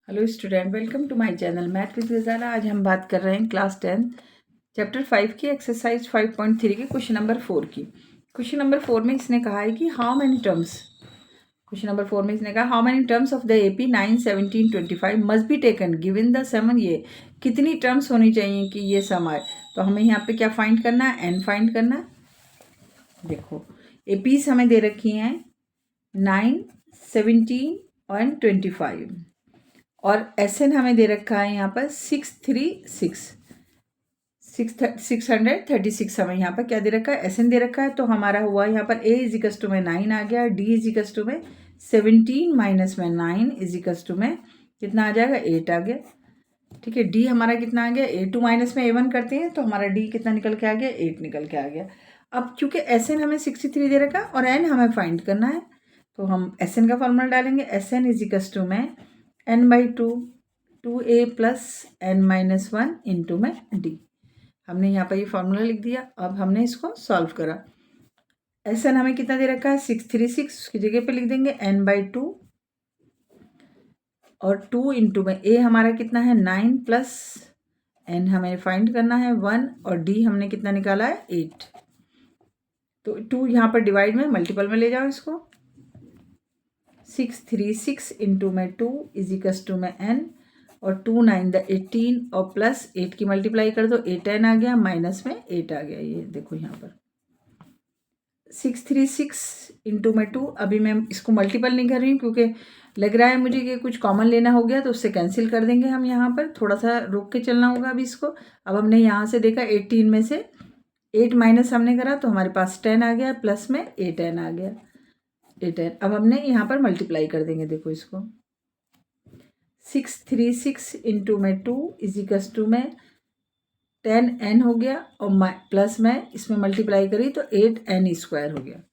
Hello student, welcome to my channel math with Ghazala. आज हम बात कर रहे हैं क्लास 10 चैप्टर 5 की एक्सरसाइज 5.3 के क्वेश्चन नंबर 4 की। क्वेश्चन नंबर 4 में इसने कहा है कि how many terms of the AP 9, 17, 25 must be taken given the sum. ये कितनी टर्म्स होनी चाहिए कि ये सम आए। तो हमें यहाँ पे क्या फाइंड करना है, एन फाइंड करना है। देखो एपीज हमें दे रखी हैं 9, 17 और 25 और एसएन हमें दे रखा है यहाँ पर 636 हमें यहाँ पर क्या दे रखा है, एसएन दे रखा है। तो हमारा हुआ यहाँ पर ए इजिकस टू में 9 आ गया, डी इजिकस टू में 17 माइनस में 9 इजिकस टू में कितना आ जाएगा, 8 आ गया। ठीक है, डी हमारा कितना आ गया, A2 माइनस में A1 करते हैं तो हमारा डी कितना निकल के आ गया, 8 निकल के आ गया। अब क्योंकि एसएन हमें 63 दे रखा और एन हमें फाइंड करना है तो हम एसएन का फॉर्मूला डालेंगे। एसएन इजिकस टू में n/2 2a plus n-1 into में डी। हमने यहाँ पर ये फॉर्मूला लिख दिया। अब हमने इसको सॉल्व करा। एसएन हमें कितना दे रखा है, 636, उसकी जगह पे लिख देंगे n/2 और 2 इंटू में ए हमारा कितना है 9 प्लस एन हमें फाइंड करना है 1 और डी हमने कितना निकाला है 8। तो 2 यहाँ पर डिवाइड में मल्टीपल में ले जाओ इसको। 636 इंटू में 2 इजिकस टू में n और 2 9 द 18 और प्लस 8 की मल्टीप्लाई कर दो, 8 n आ गया, माइनस में 8 आ गया। ये देखो यहाँ पर 636 इंटू में 2। अभी मैं इसको मल्टीपल नहीं कर रही हूँ क्योंकि लग रहा है मुझे कि कुछ कॉमन लेना हो गया तो उससे कैंसिल कर देंगे हम। यहाँ पर थोड़ा सा रोक के चलना होगा अभी इसको। अब हमने यहाँ से देखा 18 में से 8 माइनस हमने करा तो हमारे पास 10 आ गया, प्लस में 8 n आ गया, 8 n। अब हमने यहाँ पर मल्टीप्लाई कर देंगे। देखो इसको 636 इंटू में 2 इजिकस टू में 10n हो गया और प्लस में इसमें मल्टीप्लाई करी तो 8n² हो गया।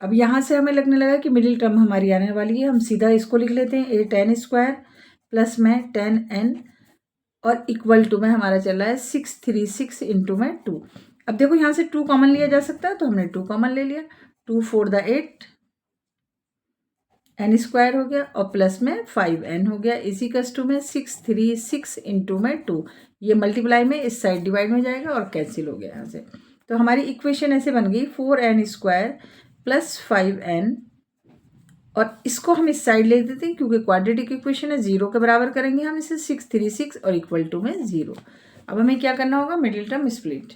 अब यहाँ से हमें लगने लगा कि मिडिल टर्म हमारी आने वाली है, हम सीधा इसको लिख लेते हैं 8n² प्लस में 10n और इक्वल टू में हमारा चल रहा है 636 इंटू में 2। अब देखो यहाँ से 2 कॉमन लिया जा सकता है तो हमने 2 कॉमन ले लिया। 2 4 द 8 n² हो गया और प्लस में 5n हो गया, इजिकस टू में 636 इंटू में 2। ये मल्टीप्लाई में इस साइड डिवाइड में जाएगा और कैंसिल हो गया यहाँ से। तो हमारी इक्वेशन ऐसे बन गई 4n² प्लस 5n और इसको हम इस साइड ले देते हैं क्योंकि क्वाड्रेटिक इक्वेशन है, 0 के बराबर करेंगे हम इसे 636 और इक्वल टू में 0। अब हमें क्या करना होगा, middle term split.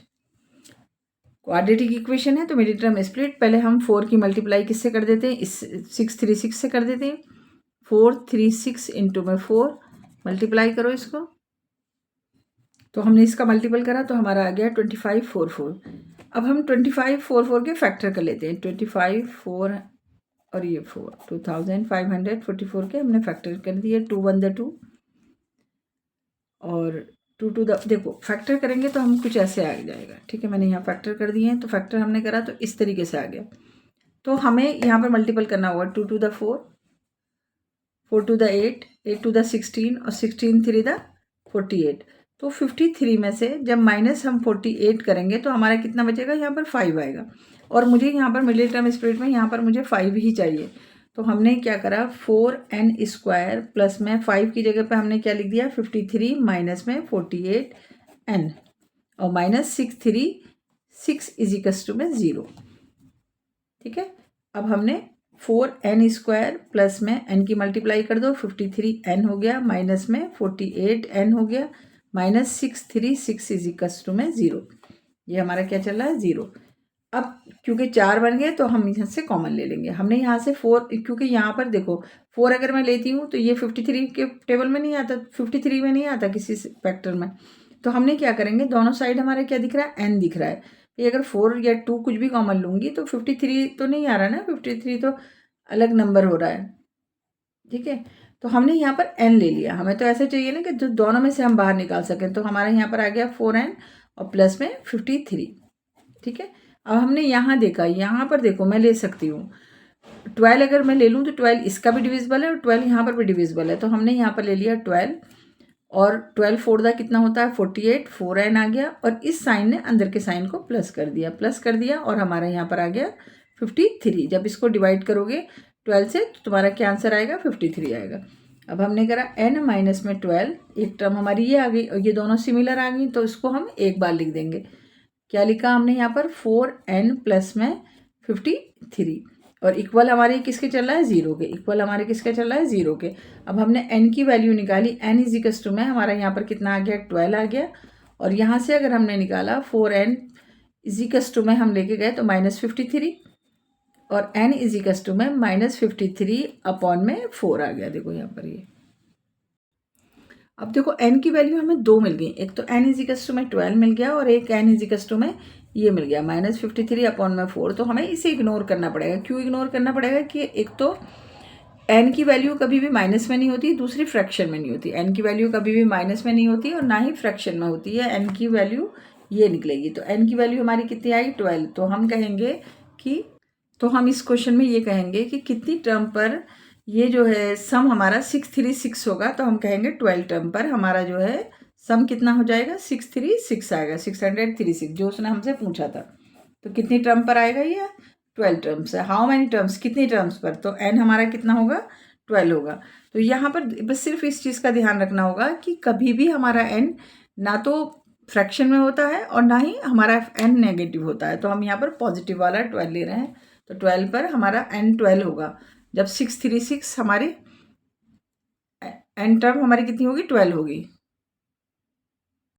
Quadratic equation है तो मिडिल टर्म स्प्लिट। पहले हम 4 की मल्टीप्लाई किससे कर देते हैं, इस 636 से कर देते हैं। 436 इंटू में 4 मल्टीप्लाई करो इसको। तो हमने इसका मल्टीपल करा तो हमारा आ गया 2544। अब हम 2544 के फैक्टर कर लेते हैं। 25 4 और ये 4 2544 के हमने फैक्टर कर दिए। 2 1 द 2 और 2 2 द, देखो फैक्टर करेंगे तो हम कुछ ऐसे आ जाएगा। ठीक है, मैंने यहाँ फैक्टर कर दिए हैं तो फैक्टर हमने करा तो इस तरीके से आ गया। तो हमें यहाँ पर मल्टीपल करना होगा 2 2 द 4 4 2 द 8 8 2 द 16 और 16 3 द 48। तो 53 में से जब माइनस हम 48 करेंगे तो हमारा कितना बचेगा, यहाँ पर 5 आएगा। और मुझे यहाँ पर मिडिल टर्म स्प्लिट में यहाँ पर मुझे 5 ही चाहिए। तो हमने क्या करा, 4n² प्लस में 5 की जगह पे हमने क्या लिख दिया, 53 माइनस में 48n और माइनस 636 इजिकस टू में 0। ठीक है, अब हमने 4n² प्लस में n की मल्टीप्लाई कर दो, 53n हो गया, माइनस में 48n हो गया, माइनस 636 इजिकस टू में 0। ये हमारा क्या चल रहा है, 0। अब क्योंकि 4 बन गए तो हम यहाँ से कॉमन ले लेंगे। हमने यहाँ से 4, क्योंकि यहाँ पर देखो 4 अगर मैं लेती हूँ तो ये 53 के टेबल में नहीं आता, 53 में नहीं आता किसी फैक्टर में। तो हमने क्या करेंगे, दोनों साइड हमारे क्या दिख रहा है, n दिख रहा है। ये अगर 4 या 2 कुछ भी कॉमन लूँगी तो 53 तो नहीं आ रहा ना, 53 तो अलग नंबर हो रहा है। ठीक है, तो हमने यहाँ पर n ले लिया। हमें तो ऐसा चाहिए ना कि जो दोनों में से हम बाहर निकाल सकें। तो हमारा यहाँ पर आ गया 4n और प्लस में 53। ठीक है, अब हमने यहाँ देखा, यहाँ पर देखो मैं ले सकती हूँ 12। अगर मैं ले लूँ तो 12 इसका भी डिविजिबल है और 12 यहाँ पर भी डिविजिबल है। तो हमने यहाँ पर ले लिया 12 और 12 4 दा कितना होता है 48, 4n आ गया और इस साइन ने अंदर के साइन को प्लस कर दिया और हमारा यहाँ पर आ गया 53। जब इसको डिवाइड करोगे 12 से तो तुम्हारा क्या आंसर आएगा, 53 आएगा। अब हमने करा n माइनस में 12, एक टर्म हमारी ये आ गई और ये दोनों सिमिलर आ गई, तो इसको हम एक बार लिख देंगे। क्या लिखा हमने यहाँ पर 4n प्लस में 53, और इक्वल हमारे किसके चल रहा है, 0 के। इक्वल हमारे किसके चल रहा है, 0 के। अब हमने n की वैल्यू निकाली, n इजिकल्स टू में हमारा यहाँ पर कितना आ गया, 12 आ गया। और यहाँ से अगर हमने निकाला 4n इजिकल्स टू में हम लेके गए तो -53, और n इजिकल्स टू में -53 अपॉन में 4 आ गया। देखो यहाँ पर ये, अब देखो n की वैल्यू हमें 2 मिल गई, एक तो n इजिकल्स टू में 12 मिल गया और एक n इजिकल्स टू में ये मिल गया -53 अपॉन में 4। तो हमें इसे इग्नोर करना पड़ेगा। क्यों इग्नोर करना पड़ेगा कि एक तो n की वैल्यू कभी भी माइनस में नहीं होती, दूसरी फ्रैक्शन में नहीं होती। n की वैल्यू कभी भी माइनस में नहीं होती और ना ही फ्रैक्शन में होती है। n की वैल्यू ये निकलेगी, तो n की वैल्यू हमारी कितनी आई, 12। तो हम कहेंगे कि, तो हम इस क्वेश्चन में ये कहेंगे कि कितनी टर्म पर ये जो है सम हमारा 636 होगा। तो हम कहेंगे 12 टर्म पर हमारा जो है सम कितना हो जाएगा, 636 आएगा, 636 जो उसने हमसे पूछा था। तो कितनी टर्म पर आएगा ये, 12 टर्म्स है। हाउ मैनी टर्म्स, कितनी टर्म्स पर, तो n हमारा कितना होगा, 12 होगा। तो यहाँ पर बस सिर्फ इस चीज़ का ध्यान रखना होगा कि कभी भी हमारा n ना तो फ्रैक्शन में होता है और ना ही हमारा n नेगेटिव होता है। तो हम यहाँ पर पॉजिटिव वाला 12 ले रहे हैं, तो 12 पर हमारा n 12 होगा। जब 636 हमारी n टर्म हमारी कितनी होगी, 12 होगी।